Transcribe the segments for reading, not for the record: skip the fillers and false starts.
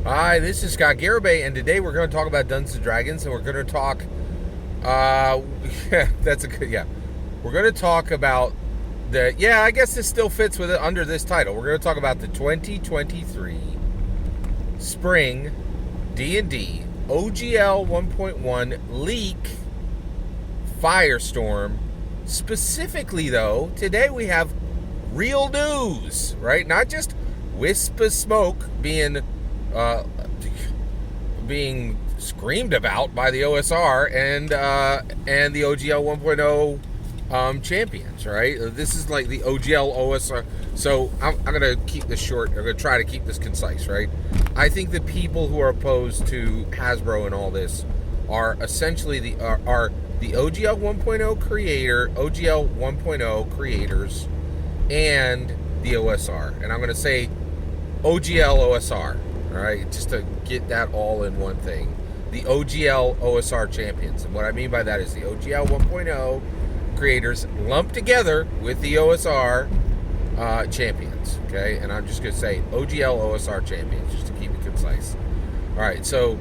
Hi, this is Scott Garibay, and today we're going to talk about Dungeons and Dragons, and we're going to talk. That's a good. Yeah, we're going to talk about the. Yeah, I guess this still fits with it under this title. We're going to talk about the 2023 Spring D&D OGL 1.1 leak Firestorm. Specifically, though, today we have real news, right? Not just wisp of smoke being screamed about by the OSR and the OGL 1.0 champions, right? This is like the OGL OSR. So I'm going to keep this short. I'm going to try to keep this concise, right? I think the people who are opposed to Hasbro and all this are essentially the OGL 1.0 OGL 1.0 creators and the OSR. And I'm going to say OGL OSR. All right, just to get that all in one thing. The OGL OSR champions. And what I mean by that is the OGL 1.0 creators lumped together with the OSR champions. Okay, and I'm just going to say OGL OSR champions just to keep it concise. All right, so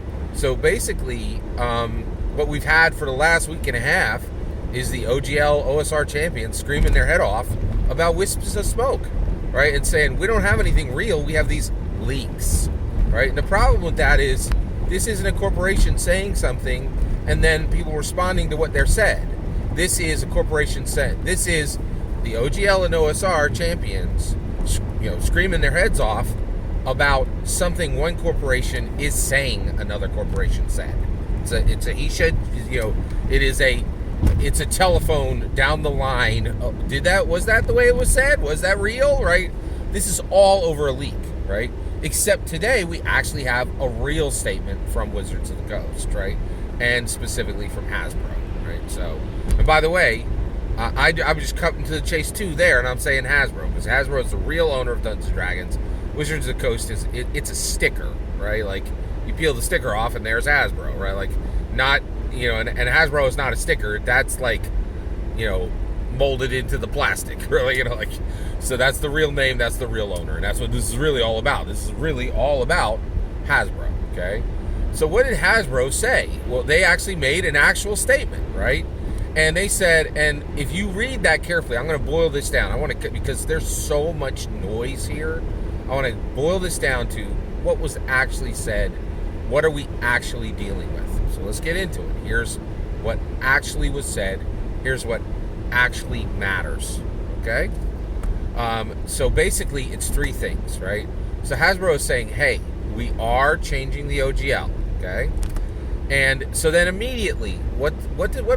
basically, what we've had for the last week and a half is the OGL OSR champions screaming their head off about wisps of smoke, right? And saying, we don't have anything real, we have these leaks. Right? And the problem with that is this isn't a corporation saying something and then people responding to what they're said. This is a corporation saying, this is the OGL and OSR champions, screaming their heads off about something one corporation is saying another corporation said. It's a he said, it's a telephone down the line. Was that the way it was said? Was that real? Right? This is all over a leak, right? Except today, we actually have a real statement from Wizards of the Coast, right? And specifically from Hasbro, right? So, and by the way, I'm just cutting to the chase too there, and I'm saying Hasbro, because Hasbro is the real owner of Dungeons & Dragons. Wizards of the Coast it's a sticker, right? Like, you peel the sticker off, and there's Hasbro, right? Like, not, and Hasbro is not a sticker. That's like, molded into the plastic, really, so that's the real name, that's the real owner, and that's what this is really all about. This is really all about Hasbro, okay? So what did Hasbro say? Well, they actually made an actual statement, right? And they said, and if you read that carefully, I'm going to boil this down. Because there's so much noise here, I want to boil this down to what was actually said. What are we actually dealing with? So let's get into it. Here's what actually was said. Here's what actually matters, okay? So basically, it's three things, right? So Hasbro is saying, hey, we are changing the OGL, okay? And so then immediately, what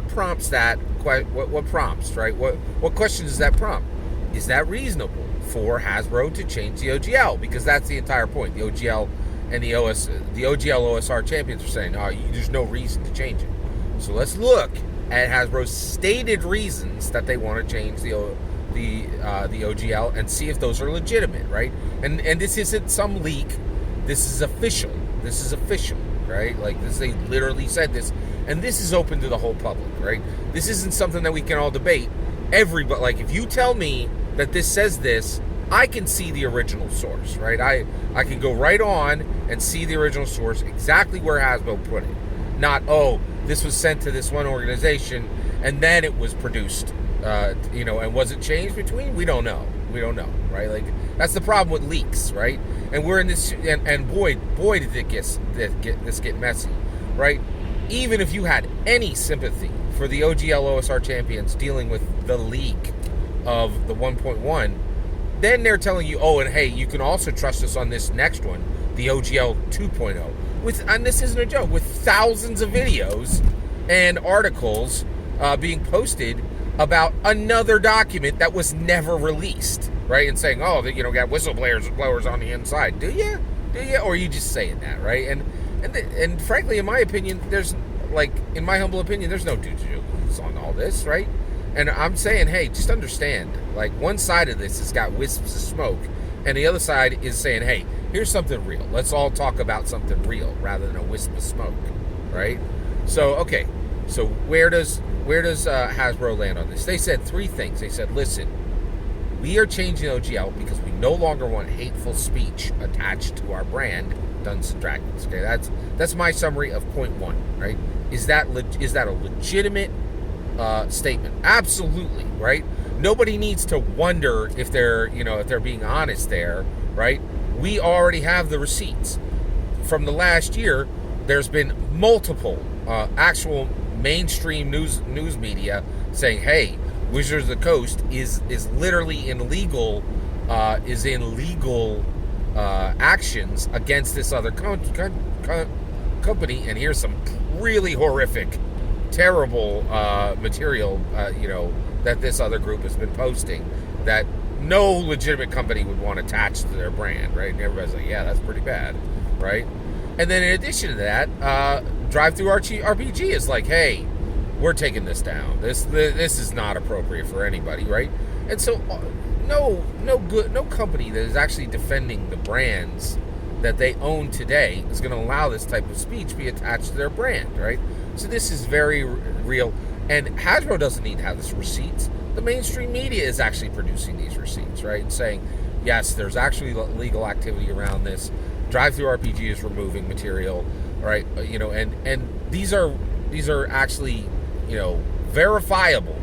prompts that? What prompts, right? What question does that prompt? Is that reasonable for Hasbro to change the OGL? Because that's the entire point. The OGL and the OGL OSR champions are saying, there's no reason to change it. So let's look at Hasbro's stated reasons that they want to change the OGL and see if those are legitimate, right? And this isn't some leak. This is official. Right? Like this, they literally said this, and this is open to the whole public, right? This isn't something that we can all debate. Everybody, like if you tell me that this says this, I can see the original source, right? I can go right on and see the original source, exactly where Hasbro put it. Not, this was sent to this one organization and then it was produced, and was it changed between? We don't know, right? Like, that's the problem with leaks, right? And we're in this, and boy did this get messy, right? Even if you had any sympathy for the OGL OSR champions dealing with the leak of the 1.1, then they're telling you, and hey, you can also trust us on this next one, the OGL 2.0. And this isn't a joke, with thousands of videos and articles being posted about another document that was never released, right? And saying, got whistleblowers on the inside. Do you? Or are you just saying that, right? And frankly, in my opinion, in my humble opinion, there's no due diligence on all this, right? And I'm saying, hey, just understand, like, one side of this has got wisps of smoke, and the other side is saying, hey, here's something real. Let's all talk about something real rather than a wisp of smoke, right? So, okay, so where does Hasbro land on this? They said three things. They said, listen, we are changing OGL because we no longer want hateful speech attached to our brand, Dungeons and Dragons. Okay, that's my summary of point one. Right? Is that a legitimate statement? Absolutely. Right? Nobody needs to wonder if they're being honest there. Right? We already have the receipts from the last year. There's been multiple actual mainstream news media saying, "Hey, Wizards of the Coast is literally in legal actions against this other company." And here's some really horrific, terrible material, that this other group has been posting that no legitimate company would want attached to their brand, right? And everybody's like, "Yeah, that's pretty bad," right? And then in addition to that, Drive-Thru RPG is like, "Hey, we're taking this down. This is not appropriate for anybody," right? And so, no company that is actually defending the brands that they own today is going to allow this type of speech be attached to their brand, right? So this is very real. And Hasbro doesn't need to have this receipts. The mainstream media is actually producing these receipts, right? And saying, yes, there's actually legal activity around this. Drive-Thru RPG is removing material, right? And these are actually, verifiable.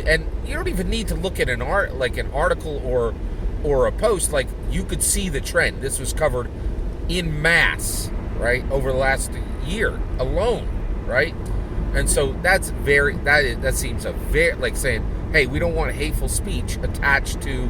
And you don't even need to look at an article or a post. Like, you could see the trend. This was covered in mass, right, over the last year alone, right? And so that seems a very, like, saying, "Hey, we don't want hateful speech attached to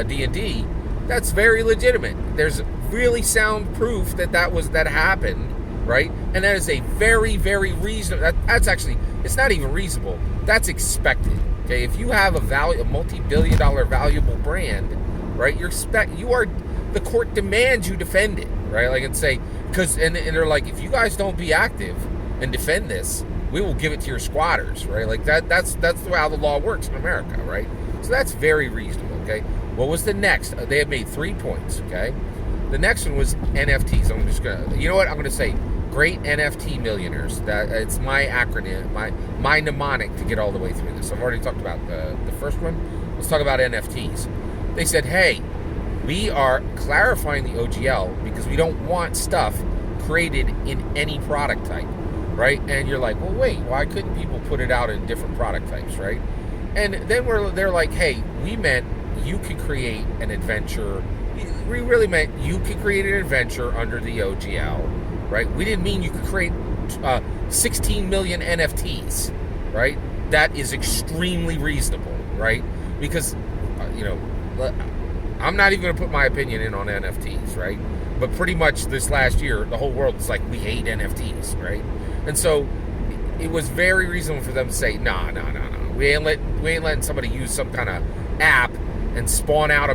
D&D." That's very legitimate. There's really sound proof that happened, right? And that is a very, very reasonable. That's actually, it's not even reasonable. That's expected. Okay, if you have a multi-billion-dollar valuable brand, right? The court demands you defend it, right? Like, and say, and they're like, if you guys don't be active and defend this, we will give it to your squatters, right? Like that's how the law works in America, right? So that's very reasonable. Okay, what was the next? They had made 3 points. Okay, the next one was NFTs. I'm just gonna, I'm gonna say great NFT millionaires. That it's my acronym, my mnemonic to get all the way through this. I've already talked about the first one. Let's talk about NFTs. They said, "Hey, we are clarifying the OGL because we don't want stuff created in any product type." Right? And you're like, "Well, wait, why couldn't people put it out in different product types?" Right? And then they're like, "Hey, we meant you could create an adventure. We really meant you could create an adventure under the OGL, right? We didn't mean you could create 16 million NFTs, right? That is extremely reasonable, right? Because, I'm not even going to put my opinion in on NFTs, right? But pretty much this last year, the whole world was like, we hate NFTs, right? And so it was very reasonable for them to say, no. We ain't letting somebody use some kind of app and spawn out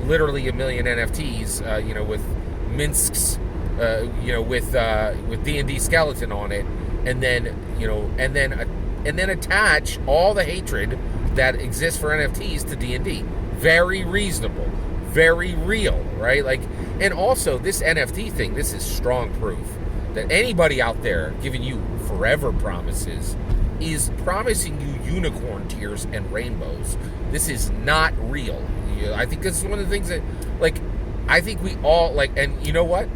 literally a million NFTs, with Minsk's, with D&D skeleton on it, and then attach all the hatred that exists for NFTs to D&D. Very reasonable, very real, right? Like, and also this NFT thing, this is strong proof that anybody out there giving you forever promises is promising you unicorn tears and rainbows. This is not real. I think this is one of the things that, like, I think we all, like, and you know what?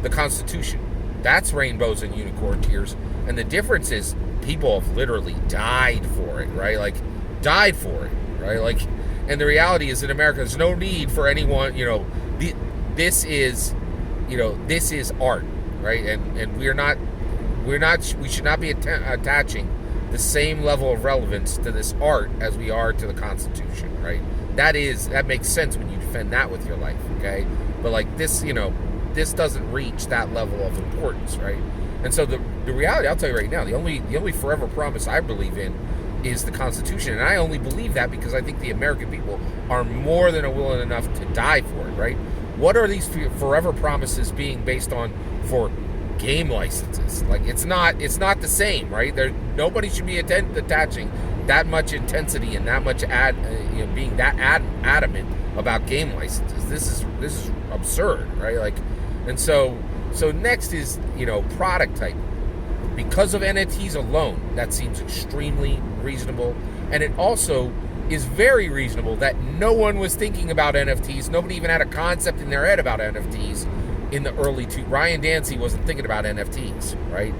The Constitution, that's rainbows and unicorn tears. And the difference is people have literally died for it, right? Like, died for it, right? Like, and the reality is in America, there's no need for anyone, this is art, right? And we should not be attaching the same level of relevance to this art as we are to the Constitution, right? That makes sense when you defend that with your life, okay? But like this, this doesn't reach that level of importance, right? And so the reality, I'll tell you right now, the only forever promise I believe in is the Constitution, and I only believe that because I think the American people are more than willing enough to die for it, right? What are these forever promises being based on for game licenses? Like, it's not the same, right? Nobody should be attaching that much intensity and that much being that adamant about game licenses. This is absurd, right? Like, and so next is product type. Because of NFTs alone, that seems extremely reasonable, and it also is very reasonable that no one was thinking about NFTs. Nobody even had a concept in their head about NFTs in the early Ryan Dancy wasn't thinking about NFTs, right?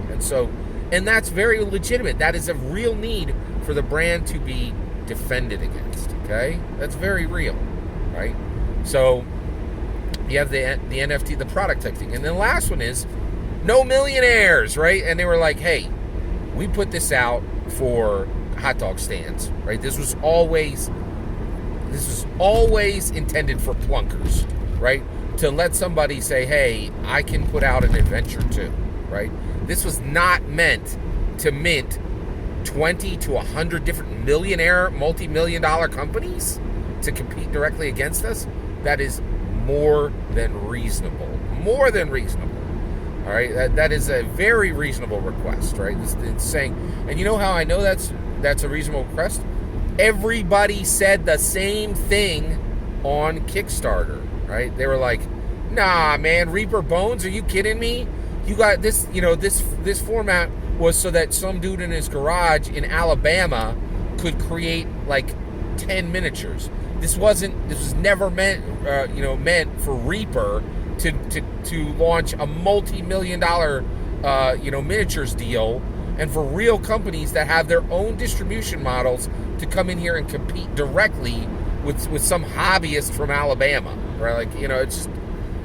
And that's very legitimate. That is a real need for the brand to be defended against, okay? That's very real, right? So you have the NFT, the product type thing. And then the last one is no millionaires, right? And they were like, hey, we put this out for hot dog stands, right? This was always intended for plunkers, right? To let somebody say, hey, I can put out an adventure too, right? This was not meant to mint 20 to 100 different millionaire, multi-million-dollar companies to compete directly against us. That is more than reasonable. More than reasonable. All right, that is a very reasonable request, right? It's saying, and you know how I know that's a reasonable request? Everybody said the same thing on Kickstarter, right? They were like, nah, man, Reaper Bones, are you kidding me? You got this, this format was so that some dude in his garage in Alabama could create like 10 miniatures. This was never meant for Reaper to launch a multi-million-dollar miniatures deal, and for real companies that have their own distribution models to come in here and compete directly with some hobbyist from Alabama, right? It's just,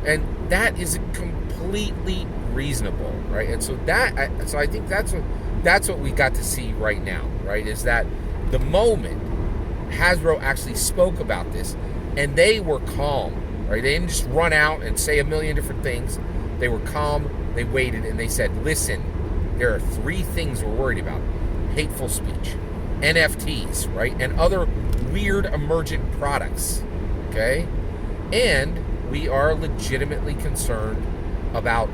and that is completely reasonable, right? And so I think that's what we got to see right now, right? Is that the moment Hasbro actually spoke about this, and they were calm, right? They didn't just run out and say a million different things. They were calm, they waited, and they said, listen, there are 3 things we're worried about. Hateful speech, NFTs, right? And other weird emergent products, okay? And we are legitimately concerned about,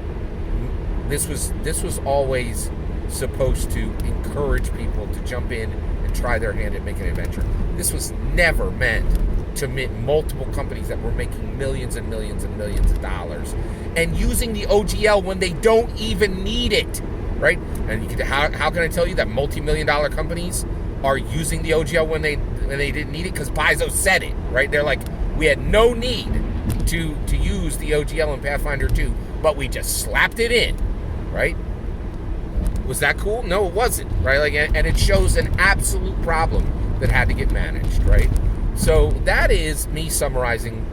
this was always supposed to encourage people to jump in and try their hand at making an adventure. This was never meant to mint multiple companies that were making millions and millions and millions of dollars and using the OGL when they don't even need it, right? And how can I tell you that multi-million-dollar companies are using the OGL when they didn't need it? Because Paizo said it, right? They're like, we had no need to use the OGL in Pathfinder 2, but we just slapped it in, right? Was that cool? No, it wasn't, right? And it shows an absolute problem that had to get managed, right? So that is me summarizing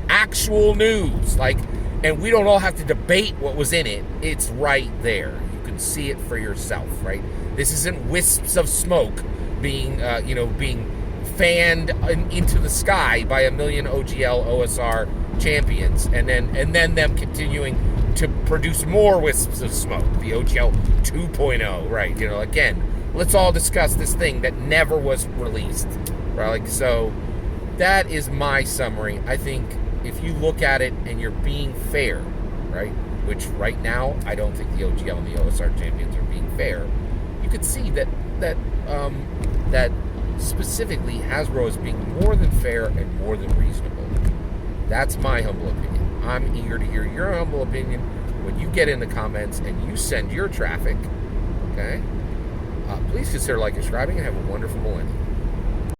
actual news, and we don't all have to debate what was in it. It's right there. You can see it for yourself, right? This isn't wisps of smoke being fanned into the sky by a million OGL OSR champions, and then them continuing to produce more wisps of smoke, the OGL 2.0, right? Again, let's all discuss this thing that never was released, right? So that is my summary. I think if you look at it and you're being fair, right, which right now I don't think the OGL and the OSR champions are being fair, you could see that specifically Hasbro is being more than fair and more than reasonable. That's my humble opinion. I'm eager to hear your humble opinion when you get in the comments and you send your traffic, okay? Please consider subscribing, and have a wonderful millennium.